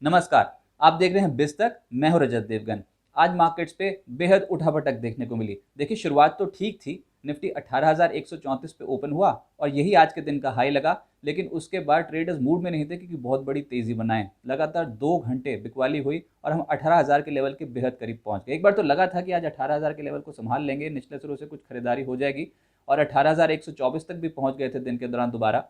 नमस्कार। आप देख रहे हैं बिज तक। मैं हूं रजत देवगन। आज मार्केट्स पे बेहद उठापटक देखने को मिली। देखिए, शुरुआत तो ठीक थी। निफ्टी 18,134 पे ओपन हुआ और यही आज के दिन का हाई लगा। लेकिन उसके बाद ट्रेडर्स मूड में नहीं थे क्योंकि बहुत बड़ी तेजी बनाए। लगातार 2 घंटे बिकवाली हुई और हम 18,000 के लेवल के बेहद करीब पहुंच गए। एक बार तो लगा था कि आज 18,000 के लेवल को संभाल लेंगे, निचले सिरों से कुछ खरीदारी हो जाएगी और 18,124 तक भी पहुंच गए थे दिन के दौरान दोबारा।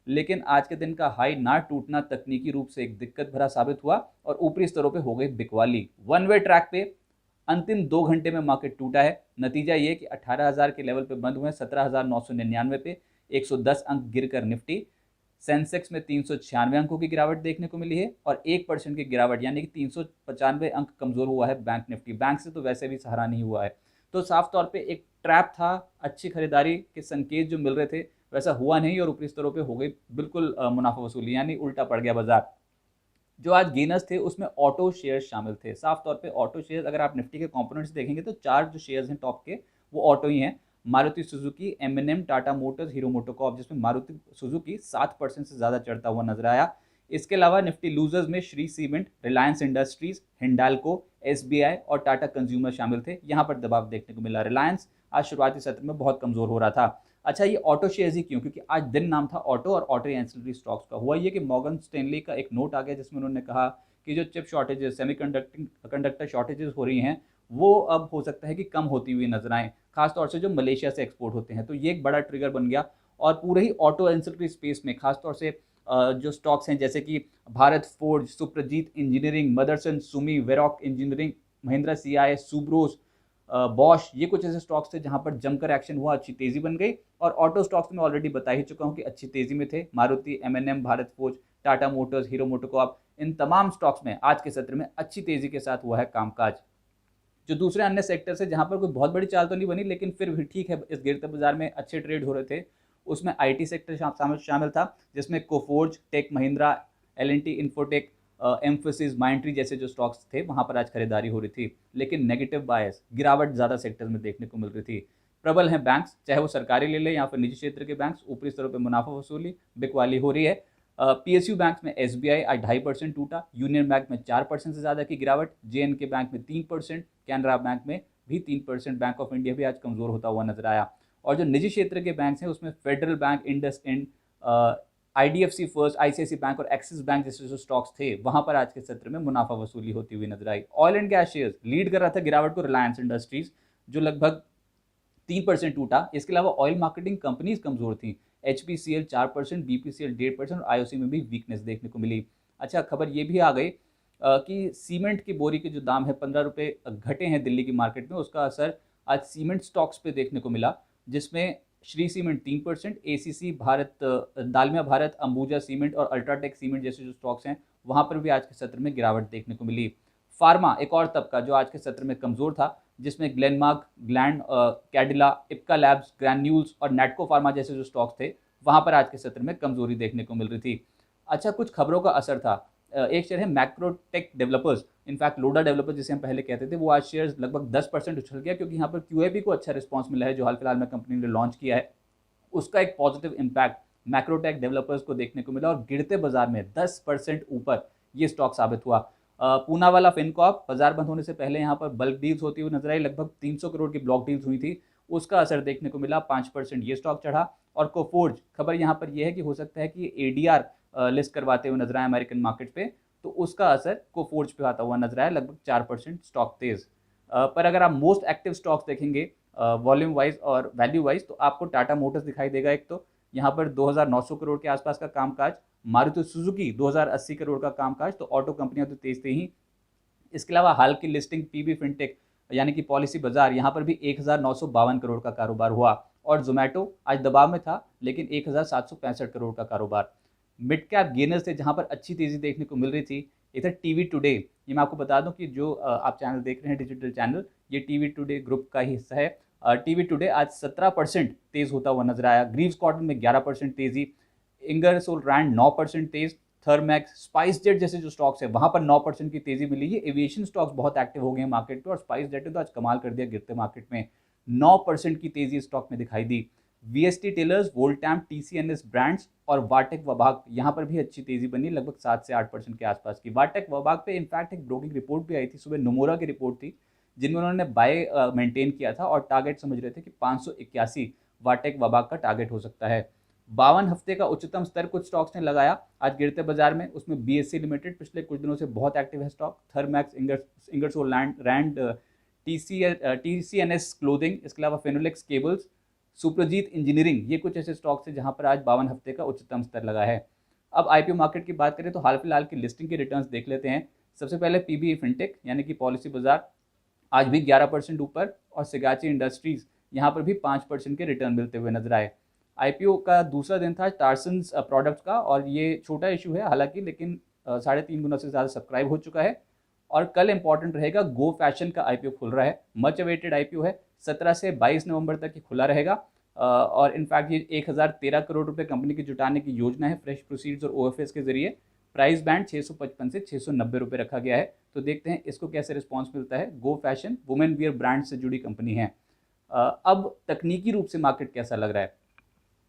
लेकिन आज के दिन का हाई ना टूटना तकनीकी रूप से एक दिक्कत भरा साबित हुआ और ऊपरी स्तरों पे हो गई बिकवाली। वन वे ट्रैक पे अंतिम 2 घंटे में मार्केट टूटा है। नतीजा ये कि 18,000 के लेवल पे बंद हुए, 17,999 पे 110 अंक गिरकर निफ्टी। सेंसेक्स में 396 अंकों की गिरावट देखने को मिली है और 1% की गिरावट यानी कि 395 अंक कमजोर हुआ है बैंक निफ्टी। बैंक से तो वैसे भी सहारा नहीं हुआ है। तो साफ तौर पे एक ट्रैप था। अच्छी खरीदारी के संकेत जो मिल रहे थे वैसा हुआ नहीं और ऊपरी स्तरों पे हो गई बिल्कुल मुनाफा वसूली, यानी उल्टा पड़ गया बाजार। जो आज गेनर्स थे उसमें ऑटो शेयर्स शामिल थे। साफ तौर पे ऑटो शेयर्स, अगर आप निफ्टी के कंपोनेंट्स देखेंगे तो 4 जो शेयर्स हैं टॉप के वो ऑटो ही हैं। Maruti Suzuki, M Tata Motors, hero MotoCorp, जिसमें मारुति सुजुकी 7% से ज़्यादा चढ़ता हुआ नजर आया। इसके अलावा निफ्टी लूजर्स में Shri cement, Reliance industries, Hindalco, SBI और टाटा कंज्यूमर शामिल थे। यहाँ पर दबाव देखने को मिला। रिलायंस आज शुरुआती सत्र में बहुत कमजोर हो रहा था। अच्छा, ये ऑटो शेयर्स ही क्यों? क्योंकि आज दिन नाम था ऑटो और ऑटो एंसिलरी स्टॉक्स का। हुआ ये कि मॉर्गन स्टैनली का एक नोट आ गया जिसमें उन्होंने कहा कि जो चिप शॉर्टेजेस, कंडक्टर शॉर्टेजेस हो रही हैं वो अब हो सकता है कि कम होती हुई नजर आए, खासतौर से जो मलेशिया से एक्सपोर्ट होते हैं। तो ये एक बड़ा ट्रिगर बन गया और पूरे ही ऑटो एंसिलरी स्पेस में खासतौर से जो स्टॉक्स हैं जैसे कि भारत फोर्ज, सुप्रजीत इंजीनियरिंग, मदरसन सुमी, वेरॉक इंजीनियरिंग, महिंद्रा सीआई, सुब्रोस, बॉश, ये कुछ ऐसे स्टॉक्स थे जहां पर जमकर एक्शन हुआ, अच्छी तेजी बन गई। और ऑटो स्टॉक्स में ऑलरेडी बता ही चुका हूं कि अच्छी तेजी में थे। Maruti, MNM, Bharat Forge, Tata Motors, hero MotoCorp, इन तमाम स्टॉक्स में आज के सत्र में अच्छी तेजी के साथ हुआ है कामकाज। जो दूसरे अन्य सेक्टर्स है जहां पर कोई बहुत बड़ी चाल तो नहीं बनी लेकिन फिर भी ठीक है, इस गिरते बाजार में अच्छे ट्रेड हो रहे थे। उसमें आईटी सेक्टर शामिल था जिसमें कोफोर्ज, टेक महिंद्रा, एल&टी इन्फोटेक, एम्फोसिस, माइंट्री जैसे जो स्टॉक्स थे वहां पर आज खरीदारी हो रही थी। लेकिन नेगेटिव बायस, गिरावट ज्यादा सेक्टर में देखने को मिल रही थी। प्रबल हैं बैंक्स, चाहे वो सरकारी ले ले या फिर निजी क्षेत्र के बैंक्स। ऊपरी स्तरों पर मुनाफा वसूली, बिकवाली हो रही है। पीएसयू बैंक में एसबीआई आज 2.5% टूटा, यूनियन बैंक में 4% से ज़्यादा की गिरावट, जेएनके बैंक में 3%, कैनरा बैंक में भी 3%। बैंक ऑफ इंडिया भी आज कमज़ोर होता हुआ नजर आया। और जो निजी क्षेत्र के बैंक हैं उसमें फेडरल बैंक, इंडस इंड, आईडीएफसी फर्स्ट, आईसीआईसी बैंक और एक्सिस बैंक जैसे जो स्टॉक्स थे वहां पर आज के सत्र में मुनाफा वसूली होती हुई नजर आई। Oil and gas shares lead कर रहा था गिरावट को, रिलायंस इंडस्ट्रीज जो लगभग 3% टूटा। इसके अलावा ऑयल मार्केटिंग कंपनीज कमजोर थी। एचपीसीएल 4%, बीपीसीएल 1.5% और आईओसी में भी वीकनेस देखने को मिली। अच्छा, खबर ये भी आ गई कि सीमेंट की बोरी के जो दाम है 15 रुपये घटे हैं दिल्ली की मार्केट में। उसका असर आज सीमेंट स्टॉक्स पे देखने को मिला जिसमें श्री सीमेंट 3%, एसीसी, भारत, दालमिया भारत, अंबुजा सीमेंट और अल्ट्राटेक सीमेंट जैसे जो स्टॉक्स हैं वहां पर भी आज के सत्र में गिरावट देखने को मिली। फार्मा एक और तबका जो आज के सत्र में कमजोर था जिसमें Glenmark, gland, Cadila, Ipca labs, granules और नेटको फार्मा जैसे जो स्टॉक्स थे वहां पर आज के सत्र में कमजोरी देखने को मिल रही थी। अच्छा, कुछ खबरों का असर था। एक शेयर है मैक्रोटेक डेवलपर्स, इनफैक्ट लोडा डेवलपर्स जिसे हम पहले कहते थे, वो आज शेयर लगभग 10% उछल गया क्योंकि यहाँ पर क्यूएबी को अच्छा रिस्पॉन्स मिला है जो हाल फिलहाल में कंपनी ने लॉन्च किया है। उसका एक पॉजिटिव इम्पैक्ट मैक्रोटेक डेवलपर्स को देखने को मिला और गिरते बाजार में 10% ऊपर ये स्टॉक साबित हुआ। पूना वाला फिनकॉर्प बाजार बंद होने से पहले यहाँ पर बल्क डील्स होती हुई नजर आई, लगभग 300 करोड़ की ब्लॉक डील्स हुई थी। उसका असर देखने को मिला, 5% ये स्टॉक चढ़ा। और कोफोर्ज, खबर यहाँ पर यह है कि हो सकता है कि एडीआर लिस्ट करवाते हुए नजर आए अमेरिकन मार्केट पे, तो उसका असर कोफोर्ज पे आता हुआ नजर आया, लगभग 4% स्टॉक तेज। पर अगर आप मोस्ट एक्टिव स्टॉक्स देखेंगे वॉल्यूम वाइज और वैल्यू वाइज तो आपको टाटा मोटर्स दिखाई देगा। एक तो यहाँ पर 2900 करोड़ के आसपास का कामकाज, मारुति सुजुकी 2080 करोड़ का कामकाज, तो ऑटो कंपनियां तो तेज थे ही। इसके अलावा हाल की लिस्टिंग पीबी फिनटेक यानी कि पॉलिसी बाजार, यहाँ पर भी 1952 करोड़ का कारोबार हुआ। और जोमेटो आज दबाव में था लेकिन 1765 करोड़ का कारोबार। मिड कैप गेनर्स थे जहां पर अच्छी तेजी देखने को मिल रही थी। इधर टीवी टुडे, ये मैं आपको बता दूं कि जो आप चैनल देख रहे हैं डिजिटल चैनल, ये टीवी टुडे ग्रुप का ही हिस्सा है। टीवी टुडे आज 17% तेज होता हुआ नजर आया। ग्रीव्स कॉटन में 11% तेजी, इंगरसोल रैंड 9% तेज, थर्मैक्स, स्पाइस जेट जैसे जो स्टॉक्स है वहां पर 9% की तेजी मिली है। एविएशन स्टॉक्स बहुत एक्टिव हो गए मार्केट पे और स्पाइस जेट ने तो आज कमाल कर दिया गिरते मार्केट में, 9% की तेजी स्टॉक में दिखाई दी। वीएसटी टेलर्स, वोल्टैम, टीसीएनएस ब्रांड्स और वाटेक वबाग, यहाँ पर भी अच्छी तेजी बनी, लगभग 7 से 8% के आसपास की। वाटेक वबाग पे इनफैक्ट एक ब्रोकिंग रिपोर्ट भी आई थी सुबह, नोमोरा की रिपोर्ट थी, जिनमें उन्होंने बाय मेंटेन किया था और टारगेट समझ रहे थे कि 581 वाटेक वबाग का टारगेट हो सकता है। 52 हफ्ते का उच्चतम स्तर कुछ स्टॉक्स ने लगाया आज गिरते बाजार में, उसमें बीएससी लिमिटेड पिछले कुछ दिनों से बहुत एक्टिव है स्टॉक, थर्मैक्स, इंगर्सोल रैंड, टीसीएनएस क्लोथिंग, इसके अलावा फेनोलेक्स केबल्स, सुप्रजीत इंजीनियरिंग, ये कुछ ऐसे स्टॉक्स हैं जहां पर आज 52 हफ्ते का उच्चतम स्तर लगा है। अब आईपीओ मार्केट की बात करें तो हाल फिलहाल की लिस्टिंग के रिटर्न्स देख लेते हैं। सबसे पहले पीबी फिनटेक यानी कि पॉलिसी बाजार आज भी 11% ऊपर, और सिगाची इंडस्ट्रीज यहाँ पर भी 5% के रिटर्न मिलते हुए नजर आए। आईपीओ का दूसरा दिन था टार्सन्स प्रोडक्ट्स का, और ये छोटा इशू है हालांकि, लेकिन 3.5 गुना से ज़्यादा सब्सक्राइब हो चुका है। और कल इंपॉर्टेंट रहेगा, गो फैशन का आईपीओ खुल रहा है, मच अवेटेड आईपीओ है, 17 से 22 नवंबर तक ये खुला रहेगा। और इनफैक्ट ये 1013 करोड़ रुपए कंपनी की जुटाने की योजना है फ्रेश प्रोसीड्स और ओएफएस के जरिए। प्राइस बैंड 655 से 690 रुपये रखा गया है, तो देखते हैं इसको कैसे रिस्पॉन्स मिलता है। गो फैशन वुमेन वियर ब्रांड से जुड़ी कंपनी है। अब तकनीकी रूप से मार्केट कैसा लग रहा है,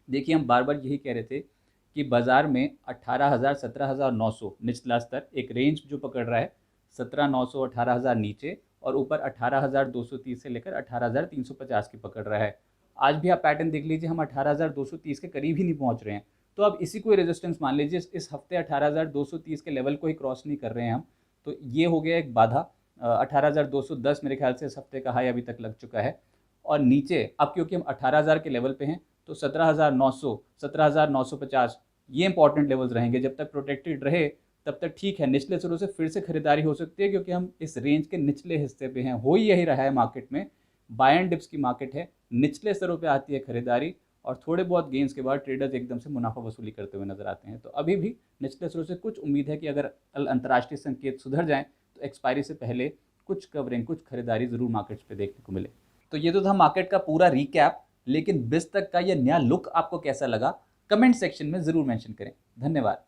देखिए हम बार बार यही कह रहे थे कि बाजार में 18,000 17,900 निचला स्तर, एक रेंज जो पकड़ रहा है, 17,900 18,000 नीचे, और ऊपर 18,230 से लेकर 18,350 की पकड़ रहा है। आज भी आप पैटर्न देख लीजिए, हम 18,230 के करीब ही नहीं पहुंच रहे हैं, तो अब इसी को रेजिस्टेंस मान लीजिए। इस हफ्ते 18,230 के लेवल को ही क्रॉस नहीं कर रहे हैं हम, तो ये हो गया एक बाधा। 18,210 मेरे ख्याल से इस हफ्ते का हाई अभी तक लग चुका है। और नीचे अब क्योंकि हम 18,000 के लेवल पे हैं, तो 17,900 17,950 ये इंपॉर्टेंट लेवल्स रहेंगे। जब तक प्रोटेक्टेड रहे तब तक ठीक है, निचले स्तरों से फिर से खरीदारी हो सकती है, क्योंकि हम इस रेंज के निचले हिस्से पे हैं। हो ही यही रहा है मार्केट में, बाय एंड डिप्स की मार्केट है, निचले स्तरों पे आती है खरीदारी, और थोड़े बहुत गेंस के बाद ट्रेडर्स एकदम से मुनाफा वसूली करते हुए नजर आते हैं। तो अभी भी निचले स्तरों से कुछ उम्मीद है कि अगर अंतर्राष्ट्रीय संकेत सुधर जाएं तो एक्सपायरी से पहले कुछ कवरिंग, कुछ खरीदारी जरूर मार्केट्स पे देखने को मिले। तो ये तो था मार्केट का पूरा रिकैप, लेकिन बिस्टक का ये नया लुक आपको कैसा लगा, कमेंट सेक्शन में जरूर मेंशन करें। धन्यवाद।